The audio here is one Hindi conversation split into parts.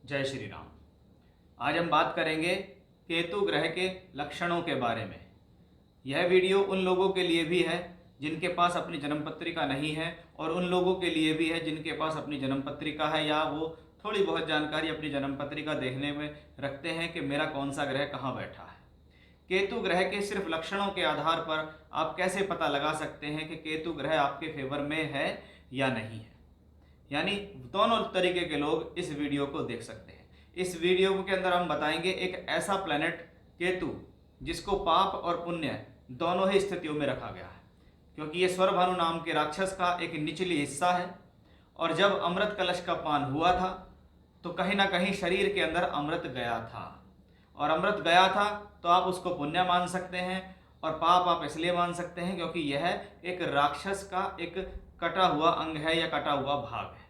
जय श्री राम। आज हम बात करेंगे केतु ग्रह के लक्षणों के बारे में। यह वीडियो उन लोगों के लिए भी है जिनके पास अपनी जन्म पत्रिका नहीं है और उन लोगों के लिए भी है जिनके पास अपनी जन्म पत्रिका है या वो थोड़ी बहुत जानकारी अपनी जन्म पत्रिका देखने में रखते हैं कि मेरा कौन सा ग्रह कहाँ बैठा है। केतु ग्रह के सिर्फ लक्षणों के आधार पर आप कैसे पता लगा सकते हैं कि केतु ग्रह आपके फेवर में है या नहीं है। यानी दोनों तरीके के लोग इस वीडियो को देख सकते हैं। इस वीडियो के अंदर हम बताएंगे एक ऐसा प्लैनेट केतु जिसको पाप और पुण्य दोनों ही स्थितियों में रखा गया है, क्योंकि ये स्वरभानु नाम के राक्षस का एक निचली हिस्सा है और जब अमृत कलश का पान हुआ था तो कहीं ना कहीं शरीर के अंदर अमृत गया था और अमृत गया था तो आप उसको पुण्य मान सकते हैं और पाप आप इसलिए मान सकते हैं क्योंकि यह एक राक्षस का एक कटा हुआ अंग है या कटा हुआ भाग है।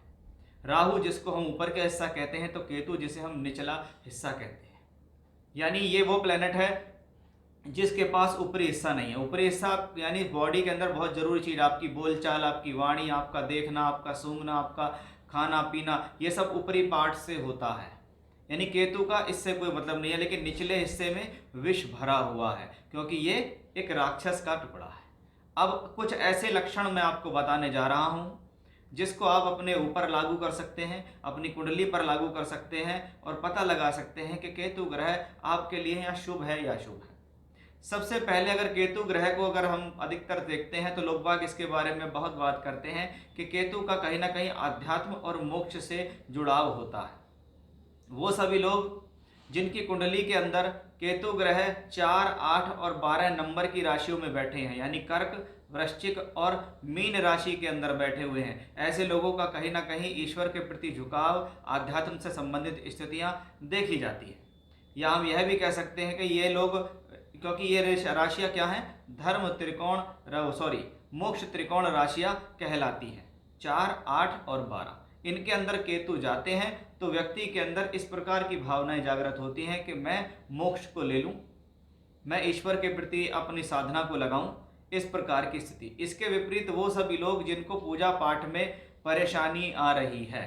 राहु जिसको हम ऊपर का हिस्सा कहते हैं तो केतु जिसे हम निचला हिस्सा कहते हैं। यानी ये वो प्लेनेट है जिसके पास ऊपरी हिस्सा नहीं है। ऊपरी हिस्सा यानी बॉडी के अंदर बहुत जरूरी चीज, आपकी बोलचाल, आपकी वाणी, आपका देखना, आपका सूंघना, आपका खाना पीना, ये सब ऊपरी पार्ट से होता है। यानी केतु का इससे कोई मतलब नहीं है, लेकिन निचले हिस्से में विष भरा हुआ है क्योंकि ये एक राक्षस का टुकड़ा है। अब कुछ ऐसे लक्षण मैं आपको बताने जा रहा हूँ जिसको आप अपने ऊपर लागू कर सकते हैं, अपनी कुंडली पर लागू कर सकते हैं और पता लगा सकते हैं कि केतु ग्रह आपके लिए या शुभ है या अशुभ है। सबसे पहले अगर केतु ग्रह को अगर हम अधिकतर देखते हैं तो लोग बाग इसके बारे में बहुत बात करते हैं कि केतु का कहीं ना कहीं आध्यात्म और मोक्ष से जुड़ाव होता है। वो सभी लोग जिनकी कुंडली के अंदर केतु ग्रह 4, 8 और 12 नंबर की राशियों में बैठे हैं, यानी कर्क, वृश्चिक और मीन राशि के अंदर बैठे हुए हैं, ऐसे लोगों का कहीं ना कहीं ईश्वर के प्रति झुकाव, आध्यात्म से संबंधित स्थितियां देखी जाती है। या हम यह भी कह सकते हैं कि ये लोग, क्योंकि ये राशियां क्या हैं, धर्म त्रिकोण मोक्ष त्रिकोण राशियां कहलाती हैं। 4, 8 और 12 इनके अंदर केतु जाते हैं तो व्यक्ति के अंदर इस प्रकार की भावनाएं जागृत होती हैं कि मैं मोक्ष को ले लूं, मैं ईश्वर के प्रति अपनी साधना को लगाऊं, इस प्रकार की स्थिति। इसके विपरीत वो सभी लोग जिनको पूजा पाठ में परेशानी आ रही है,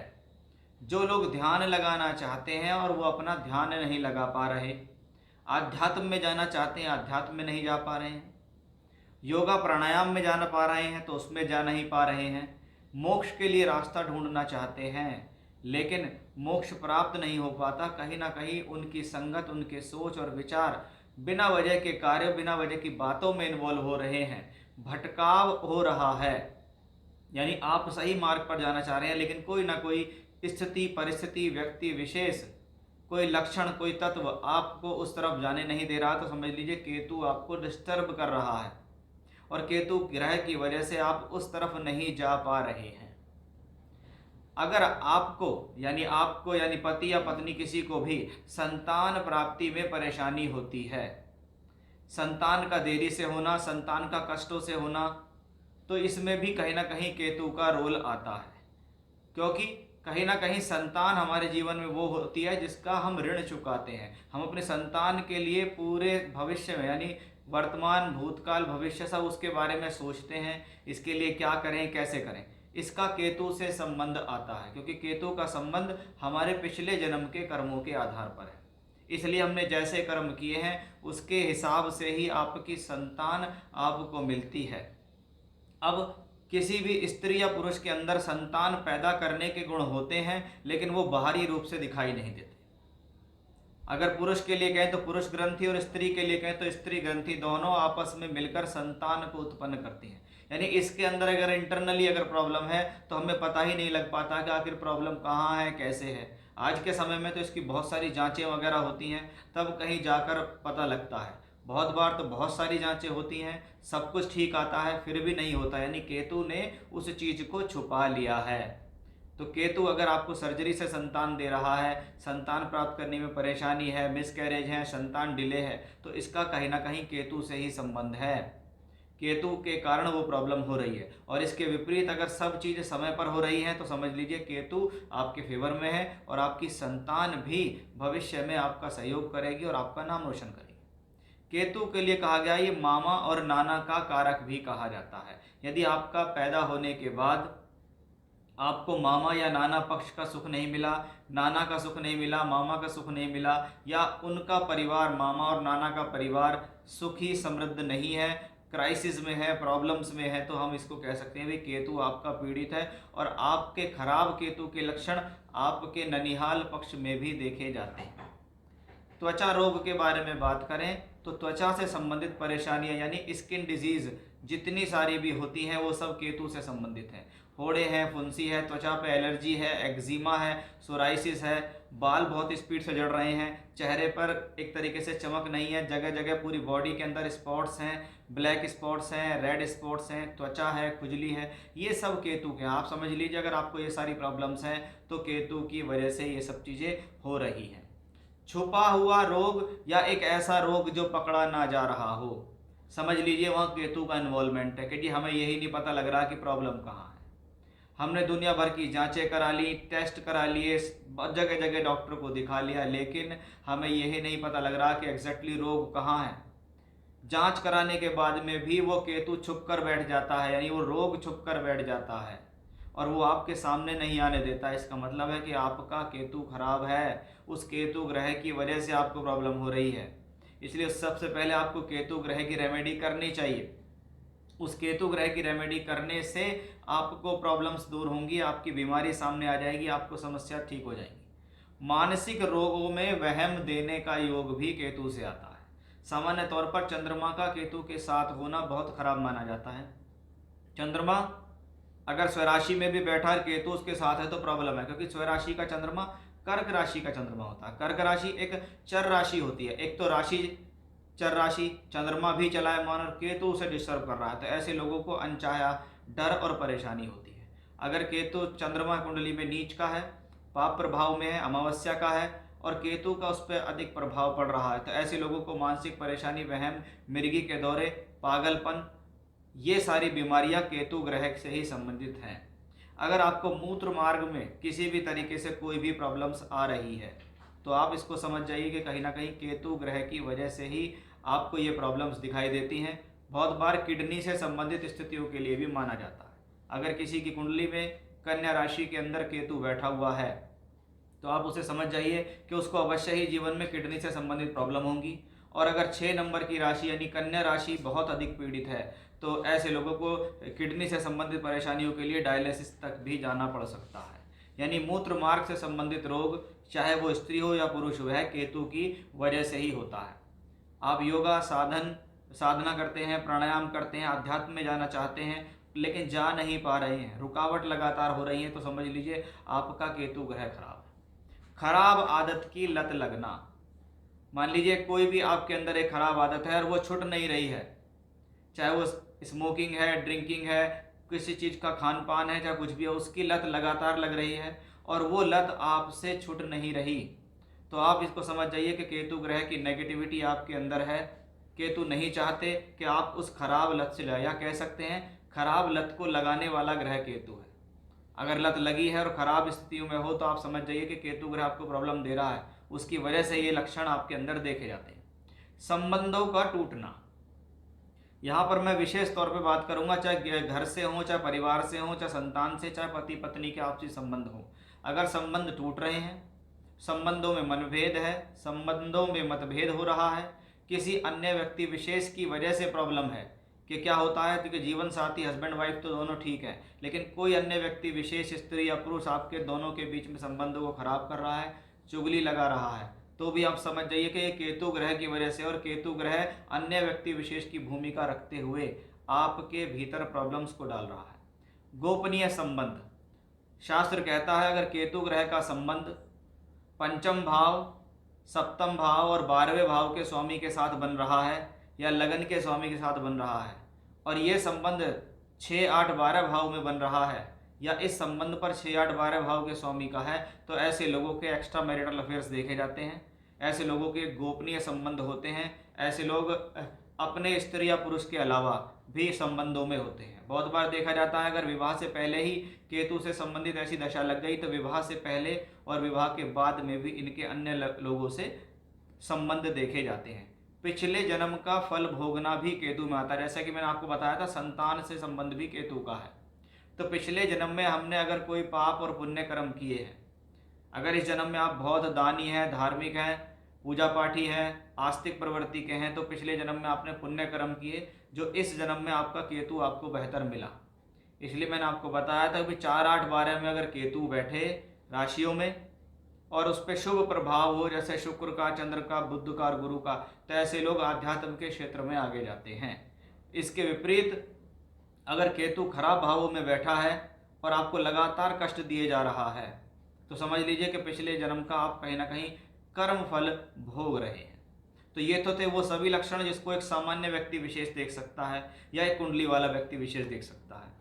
जो लोग ध्यान लगाना चाहते हैं और वो अपना ध्यान नहीं लगा पा रहे, आध्यात्म में जाना चाहते हैं, आध्यात्म में नहीं जा पा रहे हैं, योगा प्राणायाम में जाना पा रहे हैं तो उसमें जा नहीं पा रहे हैं, मोक्ष के लिए रास्ता ढूंढना चाहते हैं लेकिन मोक्ष प्राप्त नहीं हो पाता, कहीं ना कहीं उनकी संगत, उनके सोच और विचार बिना वजह के कार्य, बिना वजह की बातों में इन्वॉल्व हो रहे हैं, भटकाव हो रहा है। यानी आप सही मार्ग पर जाना चाह रहे हैं लेकिन कोई ना कोई स्थिति, परिस्थिति, व्यक्ति विशेष, कोई लक्षण, कोई तत्व आपको उस तरफ जाने नहीं दे रहा, तो समझ लीजिए केतु आपको डिस्टर्ब कर रहा है और केतु ग्रह की वजह से आप उस तरफ नहीं जा पा रहे हैं। अगर आपको यानी पति या पत्नी किसी को भी संतान प्राप्ति में परेशानी होती है, संतान का देरी से होना, संतान का कष्टों से होना, तो इसमें भी कहीं ना कहीं केतु का रोल आता है, क्योंकि कहीं ना कहीं संतान हमारे जीवन में वो होती है जिसका हम ऋण चुकाते हैं। हम अपने संतान के लिए पूरे भविष्य में, यानी वर्तमान, भूतकाल, भविष्य सब उसके बारे में सोचते हैं, इसके लिए क्या करें, कैसे करें। इसका केतु से संबंध आता है क्योंकि केतु का संबंध हमारे पिछले जन्म के कर्मों के आधार पर है। इसलिए हमने जैसे कर्म किए हैं उसके हिसाब से ही आपकी संतान आपको मिलती है। अब किसी भी स्त्री या पुरुष के अंदर संतान पैदा करने के गुण होते हैं लेकिन वो बाहरी रूप से दिखाई नहीं देते। अगर पुरुष के लिए कहें तो पुरुष ग्रंथि और स्त्री के लिए कहें तो स्त्री ग्रंथि, दोनों आपस में मिलकर संतान को उत्पन्न करती हैं। यानी इसके अंदर अगर इंटरनली अगर प्रॉब्लम है तो हमें पता ही नहीं लग पाता कि आखिर प्रॉब्लम कहाँ है, कैसे है। आज के समय में तो इसकी बहुत सारी जांचें वगैरह होती हैं, तब कहीं जाकर पता लगता है। बहुत बार तो बहुत सारी जांचें होती हैं, सब कुछ ठीक आता है, फिर भी नहीं होता, यानी केतु ने उस चीज़ को छुपा लिया है। तो केतु अगर आपको सर्जरी से संतान दे रहा है, संतान प्राप्त करने में परेशानी है, मिसकैरेज है, संतान डिले है, तो इसका कहीं ना कहीं केतु से ही संबंध है। केतु के कारण वो प्रॉब्लम हो रही है। और इसके विपरीत अगर सब चीज़ें समय पर हो रही हैं तो समझ लीजिए केतु आपके फेवर में है और आपकी संतान भी भविष्य में आपका सहयोग करेगी और आपका नाम रोशन करेगी। केतु के लिए कहा गया ये मामा और नाना का कारक भी कहा जाता है। यदि आपका पैदा होने के बाद आपको मामा या नाना पक्ष का सुख नहीं मिला, नाना का सुख नहीं मिला, मामा का सुख नहीं मिला, या उनका परिवार, मामा और नाना का परिवार सुखी समृद्ध नहीं है, क्राइसिस में है, प्रॉब्लम्स में है, तो हम इसको कह सकते हैं भाई केतु आपका पीड़ित है। और आपके खराब केतु के लक्षण आपके ननिहाल पक्ष में भी देखे जाते हैं। त्वचा रोग के बारे में बात करें तो त्वचा से संबंधित परेशानियां यानी स्किन डिजीज जितनी सारी भी होती हैं वो सब केतु से संबंधित हैं। फोड़े हैं, फुंसी है, त्वचा पे एलर्जी है, एक्जिमा है, सोराइसिस है, बाल बहुत स्पीड से झड़ रहे हैं, चेहरे पर एक तरीके से चमक नहीं है, जगह जगह पूरी बॉडी के अंदर स्पॉट्स हैं, ब्लैक स्पॉट्स हैं, रेड स्पॉट्स हैं, त्वचा है, खुजली है, ये सब केतु के। आप समझ लीजिए अगर आपको ये सारी प्रॉब्लम्स हैं तो केतु की वजह से ये सब चीज़ें हो रही हैं। छुपा हुआ रोग या एक ऐसा रोग जो पकड़ा ना जा रहा हो, समझ लीजिए वहाँ केतु का इन्वॉल्वमेंट है कि जी हमें यही नहीं पता लग रहा कि प्रॉब्लम कहाँ है। हमने दुनिया भर की जांचें करा ली, टेस्ट करा लिए, जगह जगह डॉक्टर को दिखा लिया, लेकिन हमें यही नहीं पता लग रहा कि एग्जैक्टली रोग कहाँ है। जांच कराने के बाद में भी वो केतु छुप कर बैठ जाता है, यानी वो रोग छुप कर बैठ जाता है और वो आपके सामने नहीं आने देता। इसका मतलब है कि आपका केतु खराब है, उस केतु ग्रह की वजह से आपको प्रॉब्लम हो रही है। इसलिए सबसे पहले आपको केतु ग्रह की रेमेडी करनी चाहिए। उस केतु ग्रह की रेमेडी करने से आपको प्रॉब्लम्स दूर होंगी, आपकी बीमारी सामने आ जाएगी, आपको समस्या ठीक हो जाएगी। मानसिक रोगों में वहम देने का योग भी केतु से आता है। सामान्य तौर पर चंद्रमा का केतु के साथ होना बहुत खराब माना जाता है। चंद्रमा अगर स्वराशि में भी बैठा है, केतु उसके साथ है तो प्रॉब्लम है, क्योंकि स्वराशि का चंद्रमा कर्क राशि का चंद्रमा होता है। कर्क राशि एक चर राशि होती है, एक तो राशि चर राशि, चंद्रमा भी चलायमान और केतु उसे डिस्टर्ब कर रहा है, तो ऐसे लोगों को अनचाहा डर और परेशानी होती है। अगर केतु चंद्रमा कुंडली में नीच का है, पाप प्रभाव में है, अमावस्या का है और केतु का उस पर अधिक प्रभाव पड़ रहा है, तो ऐसे लोगों को मानसिक परेशानी, वहम, मिर्गी के दौरे, पागलपन, ये सारी बीमारियां केतु ग्रह से ही संबंधित हैं। अगर आपको मूत्र मार्ग में किसी भी तरीके से कोई भी प्रॉब्लम्स आ रही है तो आप इसको समझ जाइए कि कहीं ना कहीं केतु ग्रह की वजह से ही आपको ये प्रॉब्लम्स दिखाई देती हैं। बहुत बार किडनी से संबंधित स्थितियों के लिए भी माना जाता है। अगर किसी की कुंडली में कन्या राशि के अंदर केतु बैठा हुआ है तो आप उसे समझ जाइए कि उसको अवश्य ही जीवन में किडनी से संबंधित प्रॉब्लम होंगी। और अगर 6 नंबर की राशि यानी कन्या राशि बहुत अधिक पीड़ित है तो ऐसे लोगों को किडनी से संबंधित परेशानियों के लिए डायलिसिस तक भी जाना पड़ सकता है। यानी मूत्र मार्ग से संबंधित रोग, चाहे वो स्त्री हो या पुरुष, वह केतु की वजह से ही होता है। आप योगा साधना करते हैं, प्राणायाम करते हैं, अध्यात्म में जाना चाहते हैं लेकिन जा नहीं पा रहे हैं, रुकावट लगातार हो रही है, तो समझ लीजिए आपका केतु ग्रह खराब है। खराब आदत की लत लगना, मान लीजिए कोई भी आपके अंदर एक खराब आदत है और वो छूट नहीं रही है, चाहे वो स्मोकिंग है, ड्रिंकिंग है, किसी चीज़ का खान पान है, चाहे कुछ भी है, उसकी लत लगातार लग रही है और वो लत आपसे छूट नहीं रही, तो आप इसको समझ जाइए कि केतु ग्रह की नेगेटिविटी आपके अंदर है। केतु नहीं चाहते कि आप उस खराब लत से लड़ें, या कह सकते हैं खराब लत को लगाने वाला ग्रह केतु है। अगर लत लगी है और खराब स्थितियों में हो तो आप समझ जाइए कि केतु ग्रह आपको प्रॉब्लम दे रहा है, उसकी वजह से ये लक्षण आपके अंदर देखे जाते हैं। संबंधों का टूटना, यहाँ पर मैं विशेष तौर पे बात करूँगा, चाहे घर से हो, चाहे परिवार से हो, चाहे संतान से, चाहे पति पत्नी के आपसी संबंध हो। अगर संबंध टूट रहे हैं, संबंधों में मनभेद है, संबंधों में मतभेद हो रहा है, किसी अन्य व्यक्ति विशेष की वजह से प्रॉब्लम है, कि क्या होता है क्योंकि जीवन साथी हस्बैंड वाइफ तो दोनों ठीक है, लेकिन कोई अन्य व्यक्ति विशेष, स्त्री या पुरुष, आपके दोनों के बीच में संबंधों को खराब कर रहा है, चुगली लगा रहा है, तो भी आप समझ जाइए कि ये केतु ग्रह की वजह से, और केतु ग्रह अन्य व्यक्ति विशेष की भूमिका रखते हुए आपके भीतर प्रॉब्लम्स को डाल रहा है। गोपनीय संबंध, शास्त्र कहता है अगर केतु ग्रह का संबंध पंचम भाव, सप्तम भाव और 12वें भाव के स्वामी के साथ बन रहा है या लगन के स्वामी के साथ बन रहा है, और ये संबंध 6, 8, 12 भाव में बन रहा है, या इस संबंध पर 6, 8, 12 भाव के स्वामी का है, तो ऐसे लोगों के एक्स्ट्रा मैरिटल अफेयर्स देखे जाते हैं, ऐसे लोगों के गोपनीय संबंध होते हैं, ऐसे लोग अपने स्त्री या पुरुष के अलावा भी संबंधों में होते हैं। बहुत बार देखा जाता है अगर विवाह से पहले ही केतु से संबंधित ऐसी दशा लग गई तो विवाह से पहले और विवाह के बाद में भी इनके अन्य लोगों से संबंध देखे जाते हैं। पिछले जन्म का फल भोगना भी केतु में आता है, जैसा कि मैंने आपको बताया था संतान से संबंध भी केतु का है। तो पिछले जन्म में हमने अगर कोई पाप और पुण्य कर्म किए हैं, अगर इस जन्म में आप बहुत दानी हैं, धार्मिक हैं, पूजा पाठी हैं, आस्तिक प्रवृत्ति के हैं, तो पिछले जन्म में आपने पुण्य कर्म किए जो इस जन्म में आपका केतु आपको बेहतर मिला। इसलिए मैंने आपको बताया था कि 4, 8, 12 में अगर केतु बैठे राशियों में और उस पर शुभ प्रभाव हो, जैसे शुक्र का, चंद्र का, बुध का और गुरु का, तो ऐसे लोग आध्यात्म के क्षेत्र में आगे जाते हैं। इसके विपरीत अगर केतु खराब भावों में बैठा है और आपको लगातार कष्ट दिए जा रहा है, तो समझ लीजिए कि पिछले जन्म का आप कहीं ना कहीं कर्म फल भोग रहे हैं। तो ये तो थे वो सभी लक्षण जिसको एक सामान्य व्यक्ति विशेष देख सकता है या एक कुंडली वाला व्यक्ति विशेष देख सकता है।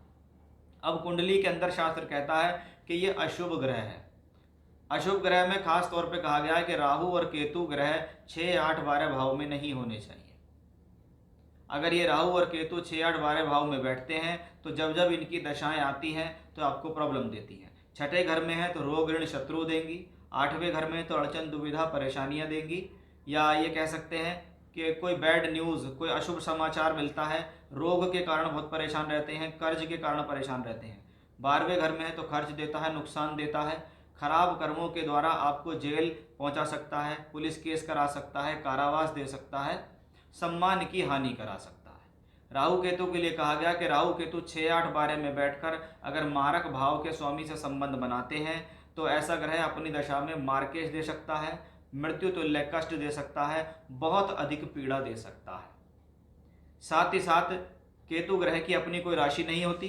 अब कुंडली के अंदर शास्त्र कहता है कि ये अशुभ ग्रह है। अशुभ ग्रह में खास तौर पे कहा गया है कि राहु और केतु ग्रह 6, 8, 12 भाव में नहीं होने चाहिए। अगर ये राहु और केतु 6, 8, 12 भाव में बैठते हैं तो जब जब इनकी दशाएं आती हैं तो आपको प्रॉब्लम देती हैं। छठे घर में है तो रोग ऋण शत्रु देंगी, 8वें घर में तो अड़चन दुविधा परेशानियां देंगी, या ये कह सकते हैं कि कोई बैड न्यूज़, कोई अशुभ समाचार मिलता है, रोग के कारण बहुत परेशान रहते हैं, कर्ज के कारण परेशान रहते हैं। 12वें घर में है तो खर्च देता है, नुकसान देता है, खराब कर्मों के द्वारा आपको जेल पहुंचा सकता है, पुलिस केस करा सकता है, कारावास दे सकता है, सम्मान की हानि करा सकता है। राहु केतु के लिए कहा गया कि राहु केतु 6, 8, 12 में बैठकर अगर मारक भाव के स्वामी से संबंध बनाते हैं तो ऐसा ग्रह अपनी दशा में मार्केश दे सकता है, मृत्यु तुल्य कष्ट दे सकता है, बहुत अधिक पीड़ा दे सकता है। साथ ही साथ केतु ग्रह की अपनी कोई राशि नहीं होती,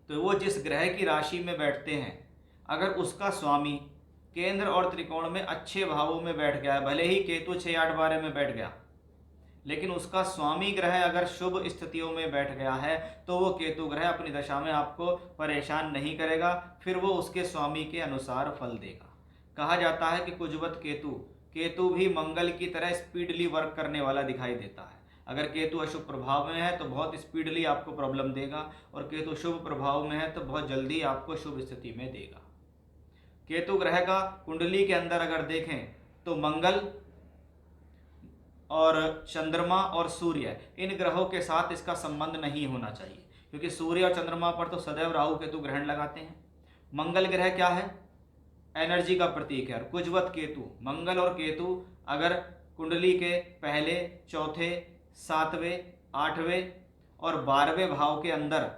तो वो जिस ग्रह की राशि में बैठते हैं अगर उसका स्वामी केंद्र और त्रिकोण में अच्छे भावों में बैठ गया है, भले ही केतु 6, 8, 12 में बैठ गया, लेकिन उसका स्वामी ग्रह अगर शुभ स्थितियों में बैठ गया है तो वो केतु ग्रह अपनी दशा में आपको परेशान नहीं करेगा, फिर वो उसके स्वामी के अनुसार फल देगा। कहा जाता है कि कुजवत केतु भी मंगल की तरह स्पीडली वर्क करने वाला दिखाई देता है। अगर केतु अशुभ प्रभाव में है तो बहुत स्पीडली आपको प्रॉब्लम देगा, और केतु शुभ प्रभाव में है तो बहुत जल्दी आपको शुभ स्थिति में देगा। केतु ग्रह का कुंडली के अंदर अगर देखें तो मंगल और चंद्रमा और सूर्य, इन ग्रहों के साथ इसका संबंध नहीं होना चाहिए, क्योंकि सूर्य और चंद्रमा पर तो सदैव राहु केतु ग्रहण लगाते हैं। मंगल ग्रह क्या है? एनर्जी का प्रतीक है। कुजवत केतु, मंगल और केतु अगर कुंडली के पहले, चौथे, 7वें, 8वें और 12वें भाव के अंदर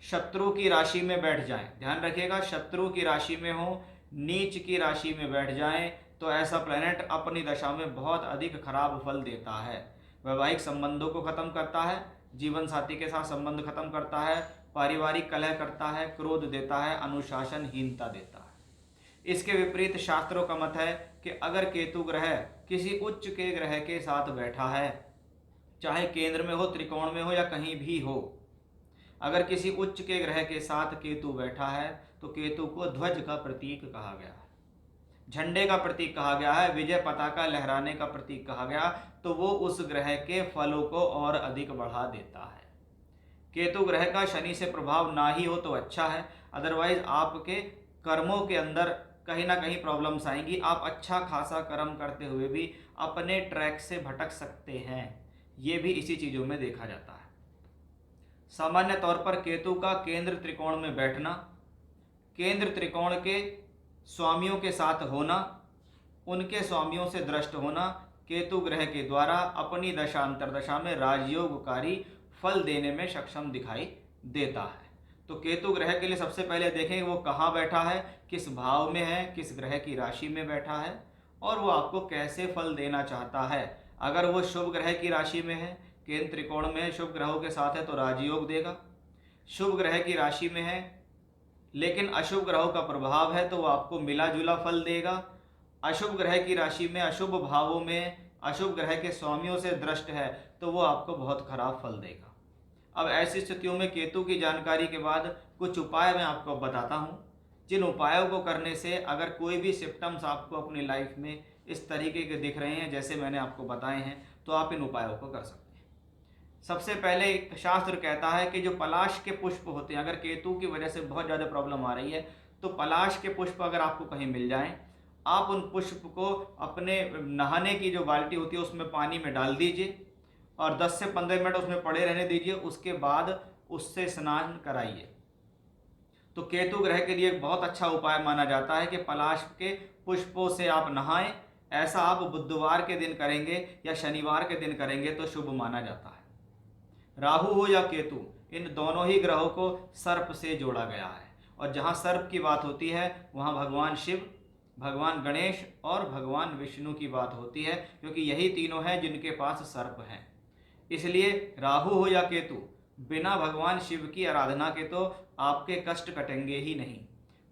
शत्रु की राशि में बैठ जाएं, ध्यान रखिएगा, शत्रु की राशि में हो, नीच की राशि में बैठ जाएं, तो ऐसा प्लैनेट अपनी दशा में बहुत अधिक खराब फल देता है। वैवाहिक संबंधों को खत्म करता है, जीवन साथी के साथ संबंध खत्म करता है, पारिवारिक कलह करता है, क्रोध देता है, अनुशासनहीनता देता है। इसके विपरीत शास्त्रों का मत है कि अगर केतु ग्रह किसी उच्च के ग्रह के साथ बैठा है, चाहे केंद्र में हो, त्रिकोण में हो या कहीं भी हो, अगर किसी उच्च के ग्रह के साथ केतु बैठा है तो केतु को ध्वज का प्रतीक कहा गया है, झंडे का प्रतीक कहा गया है, विजय पताका लहराने का प्रतीक कहा गया, तो वो उस ग्रह के फलों को और अधिक बढ़ा देता है। केतु ग्रह का शनि से प्रभाव ना ही हो तो अच्छा है, अदरवाइज आपके कर्मों के अंदर कहीं ना कहीं प्रॉब्लम्स आएंगी। आप अच्छा खासा कर्म करते हुए भी अपने ट्रैक से भटक सकते हैं, ये भी इसी चीज़ों में देखा जाता है। सामान्य तौर पर केतु का केंद्र त्रिकोण में बैठना, केंद्र त्रिकोण के स्वामियों के साथ होना, उनके स्वामियों से दृष्ट होना केतु ग्रह के द्वारा अपनी दशा अंतरदशा में राजयोगकारी फल देने में सक्षम दिखाई देता है। तो केतु ग्रह के लिए सबसे पहले देखें वो कहाँ बैठा है, किस भाव में है, किस ग्रह की राशि में बैठा है और वो आपको कैसे फल देना चाहता है। अगर वो शुभ ग्रह की राशि में है, केंद्र त्रिकोण में है, शुभ ग्रहों के साथ है तो राजयोग देगा। शुभ ग्रह की राशि में है लेकिन अशुभ ग्रहों का प्रभाव है तो वो आपको मिला जुला फल देगा। अशुभ ग्रह की राशि में, अशुभ भावों में, अशुभ ग्रह के स्वामियों से दृष्ट है तो वो आपको बहुत खराब फल देगा। अब ऐसी स्थितियों में केतु की जानकारी के बाद कुछ उपाय मैं आपको बताता हूँ, जिन उपायों को करने से अगर कोई भी सिम्टम्स आपको अपनी लाइफ में इस तरीके के दिख रहे हैं जैसे मैंने आपको बताए हैं, तो आप इन उपायों को कर सकते हैं। सबसे पहले एक शास्त्र कहता है कि जो पलाश के पुष्प होते हैं, अगर केतु की वजह से बहुत ज़्यादा प्रॉब्लम आ रही है तो पलाश के पुष्प अगर आपको कहीं मिल जाएं, आप उन पुष्प को अपने नहाने की जो बाल्टी होती है उसमें पानी में डाल दीजिए और 10 से 15 मिनट उसमें पड़े रहने दीजिए। उसके बाद उससे स्नान कराइए। तो केतु ग्रह के लिए एक बहुत अच्छा उपाय माना जाता है कि पलाश के पुष्पों से आप नहाएं। ऐसा आप बुधवार के दिन करेंगे या शनिवार के दिन करेंगे तो शुभ माना जाता है। राहु हो या केतु, इन दोनों ही ग्रहों को सर्प से जोड़ा गया है, और जहाँ सर्प की बात होती है वहाँ भगवान शिव, भगवान गणेश और भगवान विष्णु की बात होती है, क्योंकि यही तीनों हैं जिनके पास सर्प हैं। इसलिए राहु हो या केतु, बिना भगवान शिव की आराधना के तो आपके कष्ट कटेंगे ही नहीं।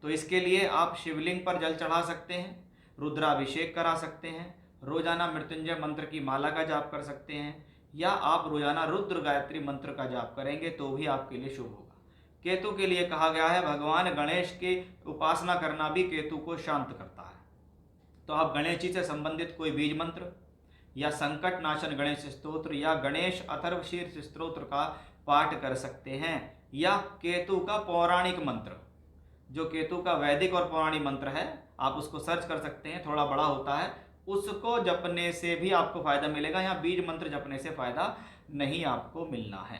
तो इसके लिए आप शिवलिंग पर जल चढ़ा सकते हैं, रुद्राभिषेक करा सकते हैं, रोजाना मृत्युंजय मंत्र की माला का जाप कर सकते हैं, या आप रोजाना रुद्र गायत्री मंत्र का जाप करेंगे तो भी आपके लिए शुभ होगा। केतु के लिए कहा गया है भगवान गणेश की उपासना करना भी केतु को शांत करता है। तो आप गणेश जी से संबंधित कोई बीज मंत्र या संकट नाशन गणेश स्तोत्र या गणेश अथर्वशीर्ष स्तोत्र का पाठ कर सकते हैं, या केतु का पौराणिक मंत्र, जो केतु का वैदिक और पौराणिक मंत्र है, आप उसको सर्च कर सकते हैं, थोड़ा बड़ा होता है, उसको जपने से भी आपको फायदा मिलेगा। यहाँ बीज मंत्र जपने से फायदा नहीं आपको मिलना है।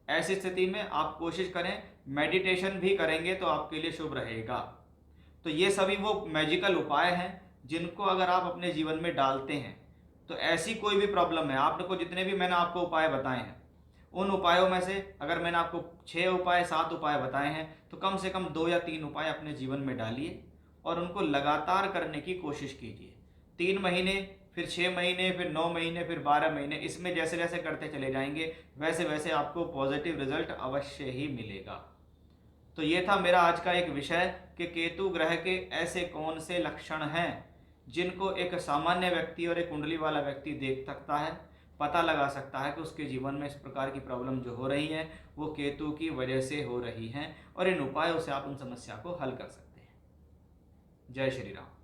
ऐसी स्थिति में आप कोशिश करें, मेडिटेशन भी करेंगे तो आपके लिए शुभ रहेगा। तो ये सभी वो मैजिकल उपाय हैं जिनको अगर आप अपने जीवन में डालते हैं तो ऐसी कोई भी प्रॉब्लम है, आपको जितने भी मैंने आपको उपाय बताए हैं, उन उपायों में से अगर मैंने आपको 6 उपाय 7 उपाय बताए हैं तो कम से कम 2 या 3 उपाय अपने जीवन में डालिए और उनको लगातार करने की कोशिश कीजिए। 3 महीने, फिर 6 महीने, फिर 9 महीने, फिर 12 महीने, इसमें जैसे जैसे करते चले जाएंगे वैसे वैसे आपको पॉजिटिव रिजल्ट अवश्य ही मिलेगा। तो ये था मेरा आज का एक विषय कि केतु ग्रह के ऐसे कौन से लक्षण हैं जिनको एक सामान्य व्यक्ति और एक कुंडली वाला व्यक्ति देख सकता है, पता लगा सकता है कि उसके जीवन में इस प्रकार की प्रॉब्लम जो हो रही है वो केतु की वजह से हो रही हैं, और इन उपायों से आप उन समस्या को हल कर सकते हैं। जय श्री राम।